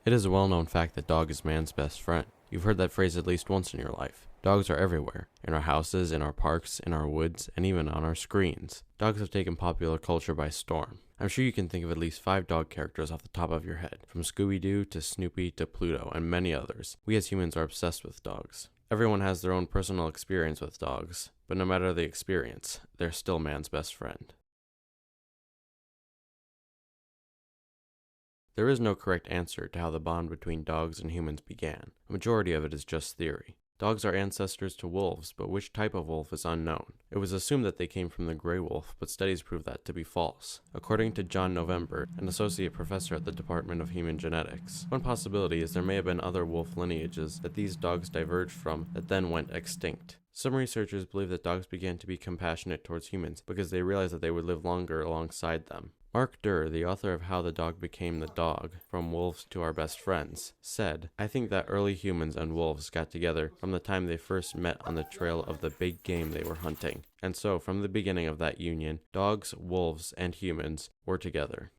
It is a well-known fact that dog is man's best friend. You've heard that phrase at least once in your life. Dogs are everywhere. In our houses, in our parks, in our woods, and even on our screens. Dogs have taken popular culture by storm. I'm sure you can think of at least 5 dog characters off the top of your head. From Scooby-Doo to Snoopy to Pluto and many others. We as humans are obsessed with dogs. Everyone has their own personal experience with dogs, but no matter the experience, they're still man's best friend. There is no correct answer to how the bond between dogs and humans began. A majority of it is just theory. Dogs are ancestors to wolves, but which type of wolf is unknown. It was assumed that they came from the gray wolf, but studies prove that to be false. According to John November, an associate professor at the Department of Human Genetics, one possibility is there may have been other wolf lineages that these dogs diverged from that then went extinct. Some researchers believe that dogs began to be compassionate towards humans because they realized that they would live longer alongside them. Mark Durr, the author of How the Dog Became the Dog, From Wolves to Our Best Friends, said, "I think that early humans and wolves got together from the time they first met on the trail of the big game they were hunting. And so, from the beginning of that union, dogs, wolves, and humans were together."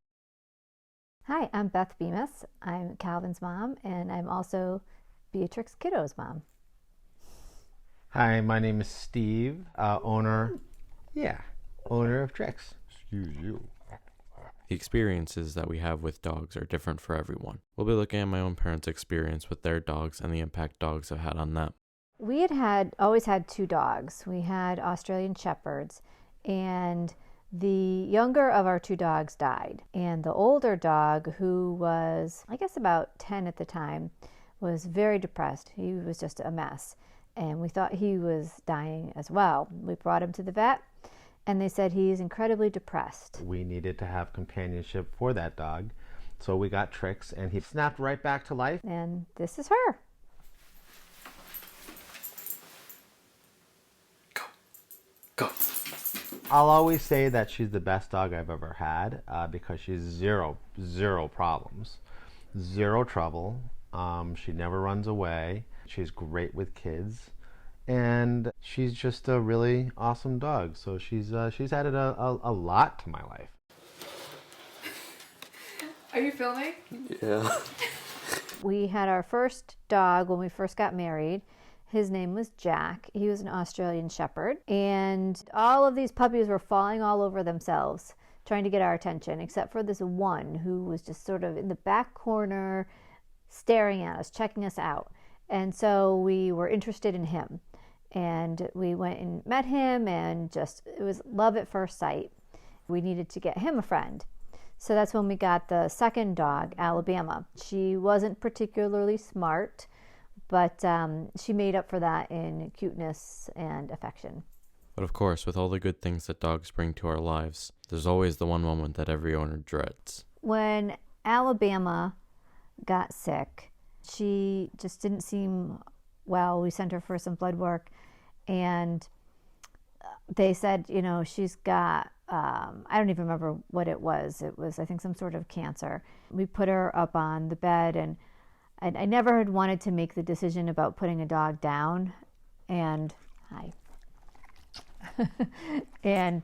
Hi, I'm Beth Bemis. I'm Calvin's mom, and I'm also Beatrix Kiddo's mom. Hi, my name is Steve, owner of Trix. Excuse you. The experiences that we have with dogs are different for everyone. We'll be looking at my own parents' experience with their dogs and the impact dogs have had on them. We had always had 2 dogs. We had Australian Shepherds, and the younger of our 2 dogs died. And the older dog, who was, I guess, about 10 at the time, was very depressed. He was just a mess. And we thought he was dying as well. We brought him to the vet, and they said he's incredibly depressed. We needed to have companionship for that dog, so we got Trix, and he snapped right back to life. And this is her. Go. I'll always say that she's the best dog I've ever had because she's zero problems, zero trouble. She never runs away. She's great with kids. And she's just a really awesome dog. So she's added a lot to my life. Are you filming? Yeah. We had our first dog when we first got married. His name was Jack. He was an Australian Shepherd. And all of these puppies were falling all over themselves, trying to get our attention, except for this one who was just sort of in the back corner, staring at us, checking us out. And so we were interested in him. And we went and met him, and it was love at first sight. We needed to get him a friend. So that's when we got the second dog, Alabama. She wasn't particularly smart, but she made up for that in cuteness and affection. But of course, with all the good things that dogs bring to our lives, there's always the one moment that every owner dreads. When Alabama got sick, she just didn't seem well. We sent her for some blood work, and they said, she's got, I don't even remember what it was. It was, I think, some sort of cancer. We put her up on the bed, and I never had wanted to make the decision about putting a dog down. And and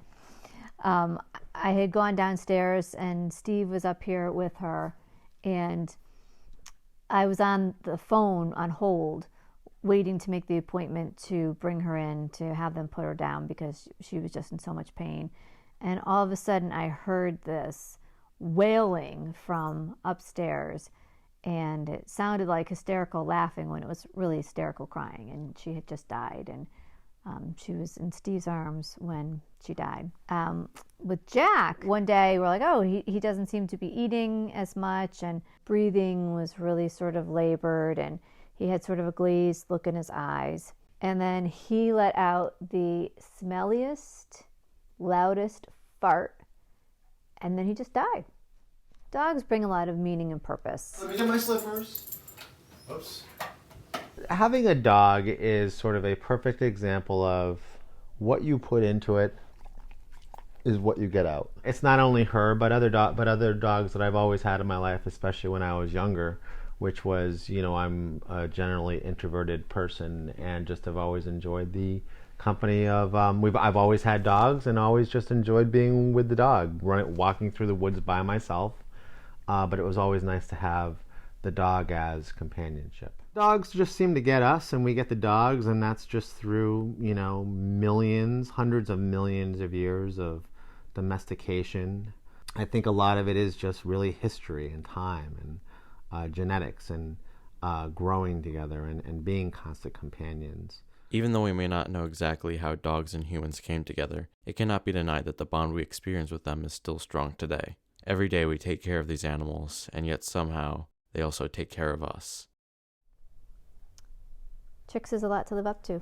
I had gone downstairs, and Steve was up here with her, and I was on the phone on hold, waiting to make the appointment to bring her in to have them put her down because she was just in so much pain. And all of a sudden I heard this wailing from upstairs, and it sounded like hysterical laughing when it was really hysterical crying, and she had just died, and she was in Steve's arms when she died. With Jack, one day we're like, oh, he doesn't seem to be eating as much, and breathing was really sort of labored, and he had sort of a glazed look in his eyes. And then he let out the smelliest, loudest fart, and then he just died. Dogs bring a lot of meaning and purpose. Let me get my slippers. Oops. Having a dog is sort of a perfect example of what you put into it is what you get out. It's not only her, but other dogs that I've always had in my life, especially when I was younger, which was, I'm a generally introverted person and just have always enjoyed the company of, I've always had dogs and always just enjoyed being with the dog, walking through the woods by myself. But it was always nice to have the dog as companionship. Dogs just seem to get us, and we get the dogs, and that's just through, millions, hundreds of millions of years of domestication. I think a lot of it is just really history and time and genetics and growing together and being constant companions. Even though we may not know exactly how dogs and humans came together, it cannot be denied that the bond we experience with them is still strong today. Every day we take care of these animals, and yet somehow they also take care of us. Chicks is a lot to live up to.